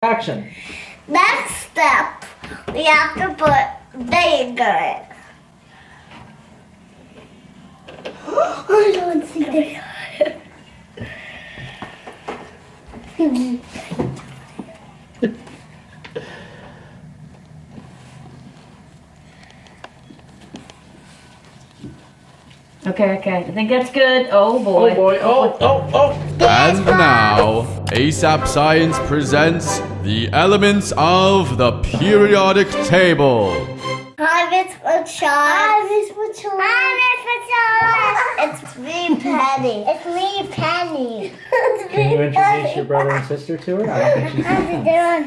Action. Next step, we have to put vinegar in. I don't see vinegar. Okay, I think that's good. Oh boy. Oh boy, oh. And now, ASAP Science presents the elements of the periodic table. Hi, Miss Butchon. Hi, Miss Butchon. Hi, Miss Butchon. It's me, Penny. It's me, Penny. Can you introduce your brother and sister to her? I don't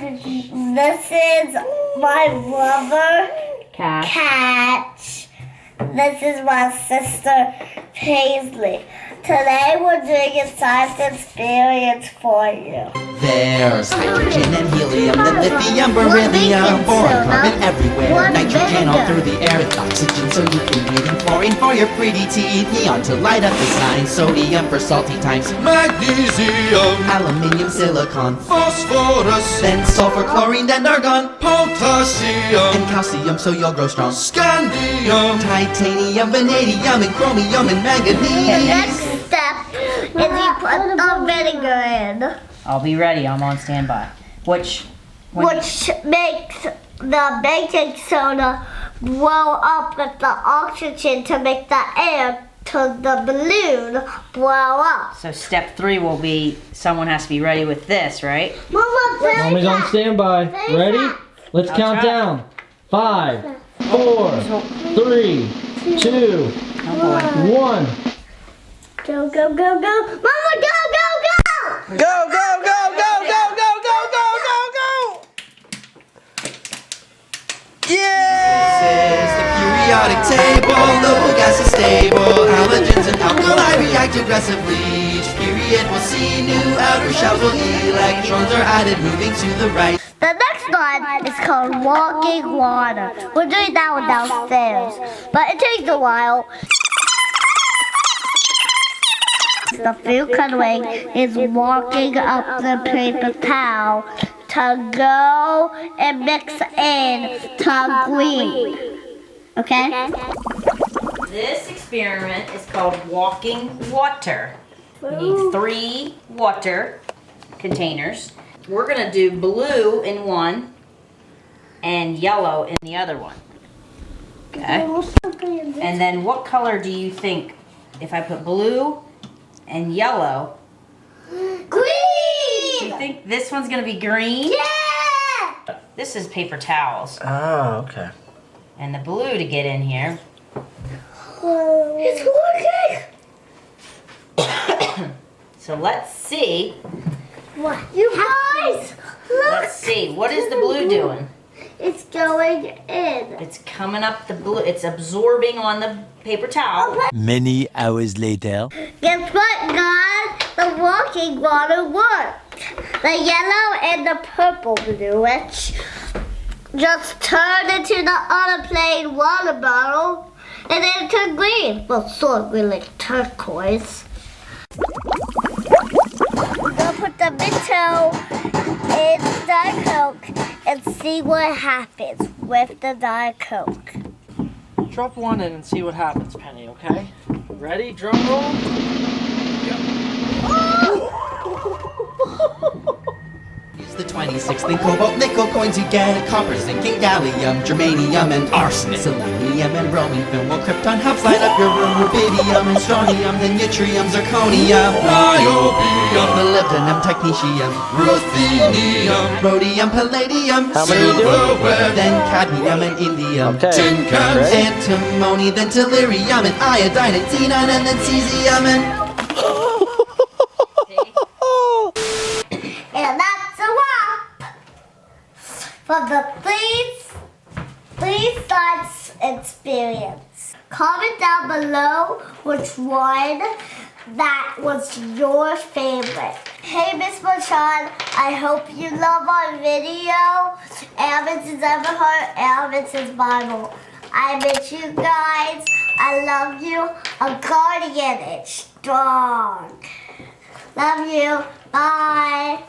think she's done. This is my brother, Cash. Catch. This is my sister, Paisley. Today we're doing a science experience for you. There's hydrogen and helium, then lithium, beryllium, boron, carbon everywhere, nitrogen all through the air, with oxygen so you can breathe, and fluorine for your pretty teeth, neon to light up the signs, sodium for salty times, Magnesium, aluminium, silicon, phosphorus, then sulfur, chlorine, then argon, potassium, and calcium so you'll grow strong, scandium, titanium, vanadium, and chromium, and The manganese. next step is you put the vinegar in, I'll be ready. I'm on standby. Which makes the baking soda blow up with the oxygen to make the air to the balloon blow up. So step 3 will be someone has to be ready with this, right? Mama, Mommy's on standby. Ready? Let's count down. 5, 4, 3, 2, Oh boy. 1. Go, go, go, go. Mama, go, go, go! Go, go, go, go, go, go, go, go, go, go! Yeah! This is the periodic table. Low gas is stable. Halogens and alkali react aggressively. Each period will see new outer shells will electrons are added, moving to the right. The next one is called walking water. We're doing that one downstairs, but it takes a while. The food coloring is walking up the paper towel to go and mix in to green. Okay? This experiment is called walking water. You need 3 water containers. We're gonna do blue in one and yellow in the other one. Okay? And then what color do you think if I put blue and yellow? Do you Green! think this one's gonna be green? Yeah! This is paper towels. Oh, okay. And the blue to get in here. It's working! So let's see. What? You guys, look! Let's see. What is the blue doing? It's going in. It's coming up the blue. It's absorbing on the paper towel. Many hours later. Guess what, guys? The walking water worked. The yellow and the purple bluish just turned into the other plain water bottle, and then it turned green. Well, sort of green, like turquoise. We're gonna put the Mentos in Diet Coke and see what happens with the Diet Coke. Drop one in and see what happens, Penny, okay? Ready? Drum roll. Use the 26th in cobalt nickel coins you get, copper, zinc, and gallium, germanium, and arsenic, selenium, and bromine, film, while krypton helps light up your room, rubidium, and strontium, then yttrium, zirconium, niobium, molybdenum, technetium, ruthenium, rhodium, palladium, How many are you doing? silverware, then cadmium and indium, Okay. tin cans, antimony, then tellurium, and iodine, and xenon, and then cesium, and... And that's a wrap for the three science experience. Comment down below which one that was your favorite. Hey, Miss Butchon, I hope you love our video. Alvin's Everheart, Alvin's Bible. I miss you guys. I love you. A guardian is strong. Love you. Bye.